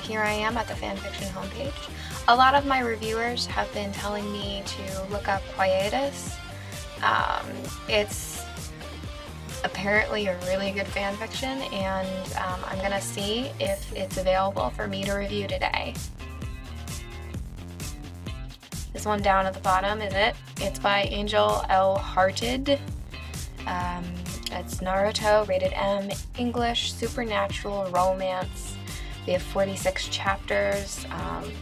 here I am at the fanfiction homepage. A lot of my reviewers have been telling me to look up Quietus. It's apparently a really good fanfiction, and I'm gonna see if it's available for me to review today. This one down at the bottom is it. It's by Angel L. Hearted. It's Naruto, rated M, English, supernatural, romance. We have 46 chapters.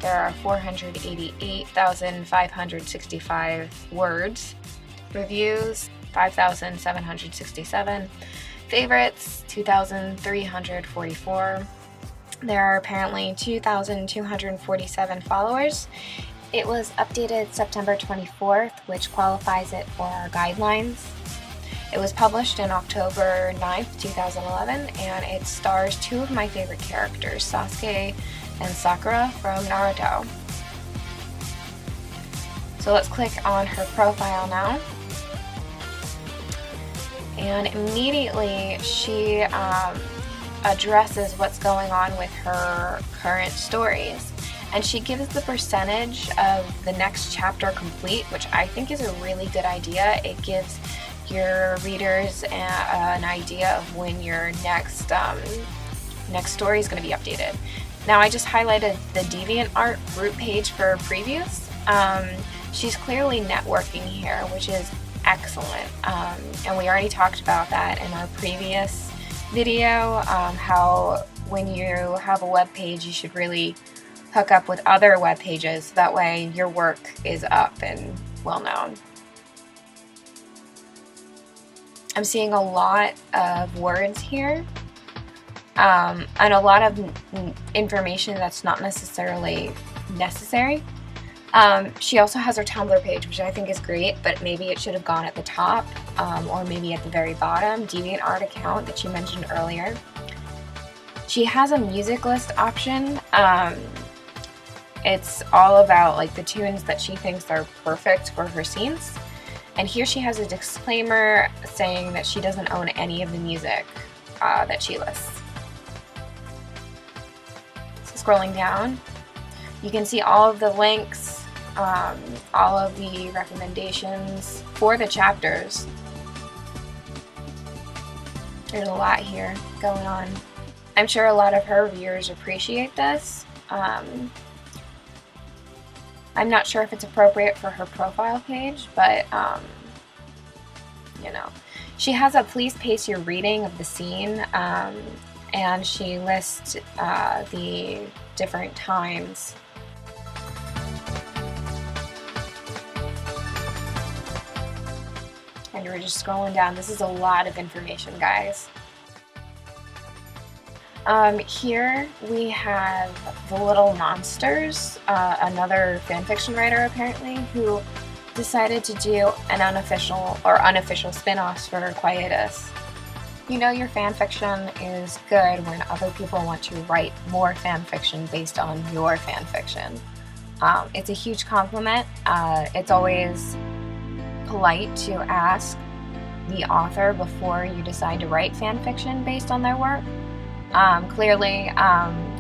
There are 488,565 words. Reviews, 5,767. Favorites, 2,344. There are apparently 2,247 followers. It was updated September 24th, which qualifies it for our guidelines. It was published in October 9th, 2011, and it stars two of my favorite characters, Sasuke and Sakura from Naruto. So let's click on her profile now. And immediately she addresses what's going on with her current stories. And she gives the percentage of the next chapter complete, which I think is a really good idea. It gives your readers an idea of when your next story is going to be updated. Now I just highlighted the DeviantArt group page for previews. She's clearly networking here, which is excellent. And we already talked about that in our previous video, how when you have a web page, you should really hook up with other web pages. That way your work is up and well known. I'm seeing a lot of words here, and a lot of information that's not necessarily necessary. She also has her Tumblr page, which I think is great, but maybe it should have gone at the top, or maybe at the very bottom. DeviantArt account that you mentioned earlier. She has a music list option. It's all about like the tunes that she thinks are perfect for her scenes. And here she has a disclaimer saying that she doesn't own any of the music that she lists. So scrolling down, you can see all of the links, all of the recommendations for the chapters. There's a lot here going on. I'm sure a lot of her viewers appreciate this. I'm not sure if it's appropriate for her profile page, but, you know. She has a please pace your reading of the scene, and she lists the different times. And we're just scrolling down. This is a lot of information, guys. Here we have The Little Monsters, another fanfiction writer apparently, who decided to do an unofficial spin-offs for Quietus. You know your fanfiction is good when other people want to write more fanfiction based on your fanfiction. It's a huge compliment. It's always polite to ask the author before you decide to write fanfiction based on their work. Clearly,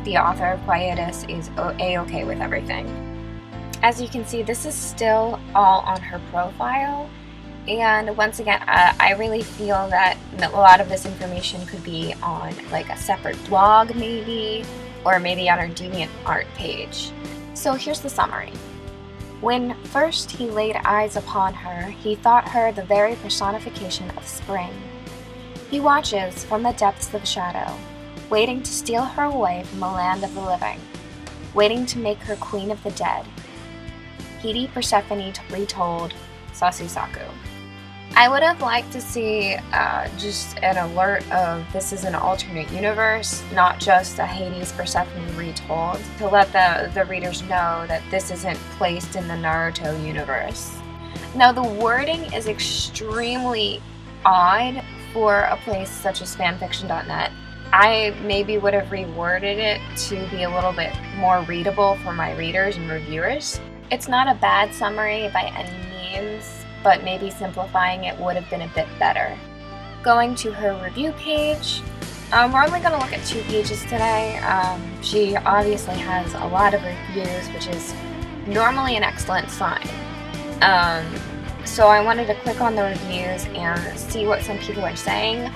the author of Quietus is a-okay with everything. As you can see, this is still all on her profile, and once again, I really feel that a lot of this information could be on like a separate blog maybe, or maybe on her DeviantArt page. So here's the summary. When first he laid eyes upon her, he thought her the very personification of spring. He watches from the depths of shadow, waiting to steal her away from the land of the living, waiting to make her queen of the dead. Hede Persephone retold Sasusaku. I would have liked to see just an alert of this is an alternate universe, not just a Hades Persephone retold, to let the readers know that this isn't placed in the Naruto universe. Now the wording is extremely odd for a place such as fanfiction.net. I maybe would have reworded it to be a little bit more readable for my readers and reviewers. It's not a bad summary by any means, but maybe simplifying it would have been a bit better. Going to her review page, We're only going to look at 2 pages today. She obviously has a lot of reviews, which is normally an excellent sign. So I wanted to click on the reviews and see what some people are saying.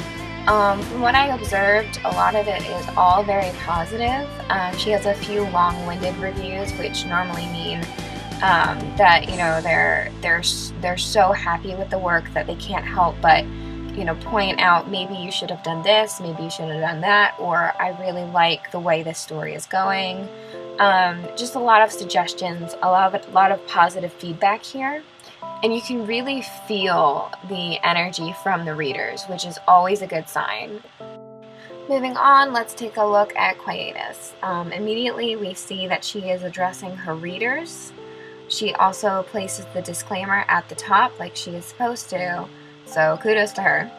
From what I observed, a lot of it is all very positive. She has a few long-winded reviews, which normally mean that, you know, they're so happy with the work that they can't help but, you know, point out maybe you should have done this, maybe you should have done that, or I really like the way this story is going. Just a lot of suggestions, a lot of positive feedback here. And you can really feel the energy from the readers, which is always a good sign. Moving on, let's take a look at Quietus. Immediately we see that she is addressing her readers. She also places the disclaimer at the top like she is supposed to, so kudos to her.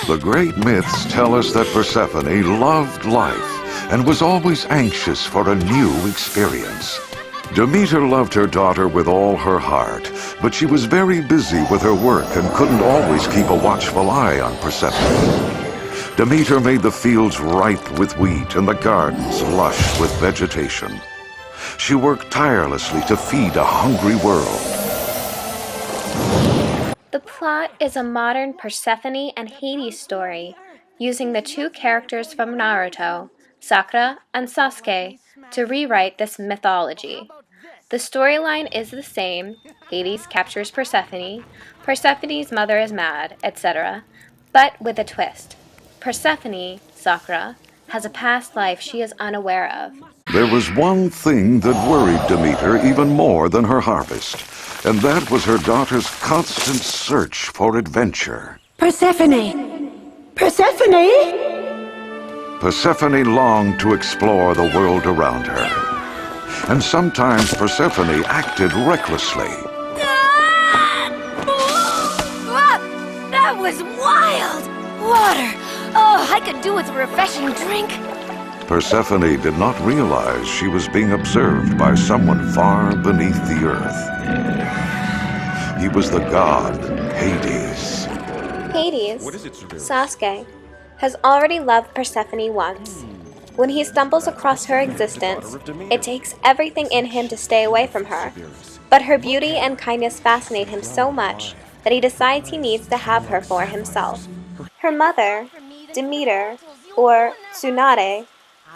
The great myths tell us that Persephone loved life and was always anxious for a new experience. Demeter loved her daughter with all her heart, but she was very busy with her work and couldn't always keep a watchful eye on Persephone. Demeter made the fields ripe with wheat and the gardens lush with vegetation. She worked tirelessly to feed a hungry world. The plot is a modern Persephone and Hades story, using the 2 characters from Naruto, Sakura and Sasuke, to rewrite this mythology. The storyline is the same: Hades captures Persephone, Persephone's mother is mad, etc., but with a twist. Persephone, Sakura, has a past life she is unaware of. There was one thing that worried Demeter even more than her harvest, and that was her daughter's constant search for adventure. Persephone! Persephone! Persephone longed to explore the world around her, and sometimes Persephone acted recklessly. That was wild! Water! Oh, I could do with a refreshing drink. Persephone did not realize she was being observed by someone far beneath the earth. He was the god Hades. Hades, Sasuke, has already loved Persephone once. When he stumbles across her existence, it takes everything in him to stay away from her. But her beauty and kindness fascinate him so much that he decides he needs to have her for himself. Her mother, Demeter, or Tsunade,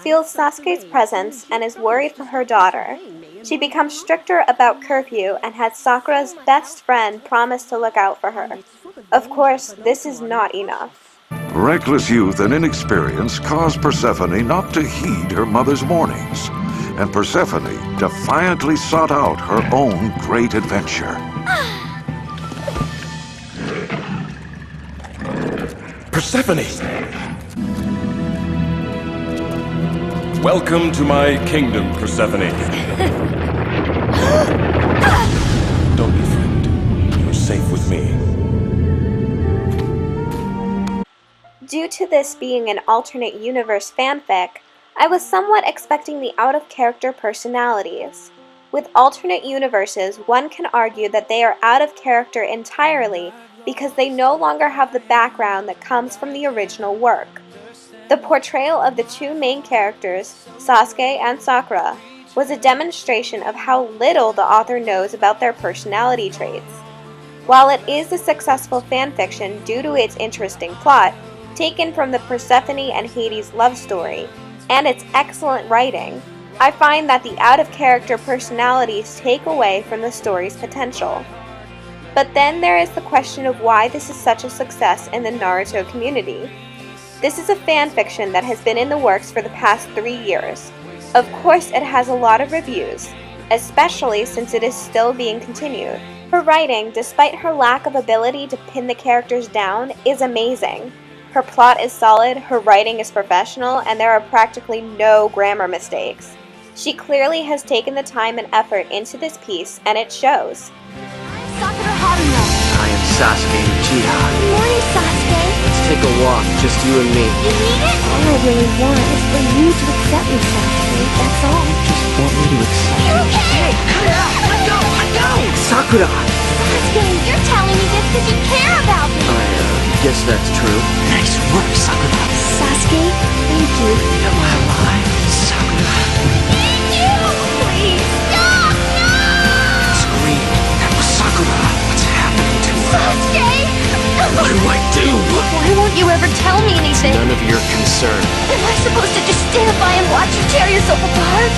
feels Sasuke's presence and is worried for her daughter. She becomes stricter about curfew and has Sakura's best friend promise to look out for her. Of course, this is not enough. Reckless youth and inexperience caused Persephone not to heed her mother's warnings, and Persephone defiantly sought out her own great adventure. Persephone! Welcome to my kingdom, Persephone. Don't be frightened. You're safe with me. Due to this being an alternate universe fanfic, I was somewhat expecting the out-of-character personalities. With alternate universes, one can argue that they are out of character entirely because they no longer have the background that comes from the original work. The portrayal of the 2 main characters, Sasuke and Sakura, was a demonstration of how little the author knows about their personality traits. While it is a successful fanfiction due to its interesting plot, taken from the Persephone and Hades love story, and its excellent writing, I find that the out-of-character personalities take away from the story's potential. But then there is the question of why this is such a success in the Naruto community. This is a fanfiction that has been in the works for the past 3 years. Of course it has a lot of reviews, especially since it is still being continued. Her writing, despite her lack of ability to pin the characters down, is amazing. Her plot is solid, her writing is professional, and there are practically no grammar mistakes. She clearly has taken the time and effort into this piece, and it shows. Sakura Haruno. I am Sasuke Uchiha. Good morning, Sasuke. Let's take a off, just you and me. You need it? All I really want is for you to accept me, Sasuke. That's all. Just want me to accept you. Okay! Let go! Let go! Sakura! Sasuke, you're telling me this because you care about me! I guess that's true. Nice work, Sakura. Sasuke, thank you. Am I alive? Sakura. You! Please, stop! No! Scream. That was Sakura. What's happening to her? Sasuke! What do I do? Why won't you ever tell me anything? None of your concern. Am I supposed to just stand by and watch you tear yourself apart?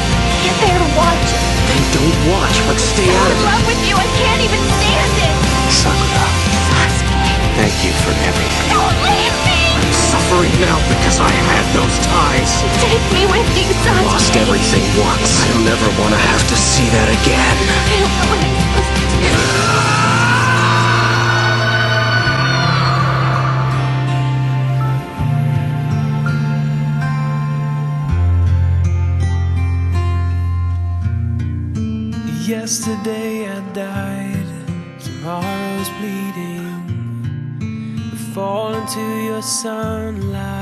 Get there to watch. Then don't watch, but stay out I'm of in it. love with you. I can't even stand it. Sakura, Sasuke, thank you for everything. don't leave me. I'm suffering now because I had those ties. Take me with you, Sasuke. Lost everything once. I don't ever want to have to see that again. I don't know what I'm supposed to do. Yesterday I died, tomorrow's bleeding. We fall into your sunlight.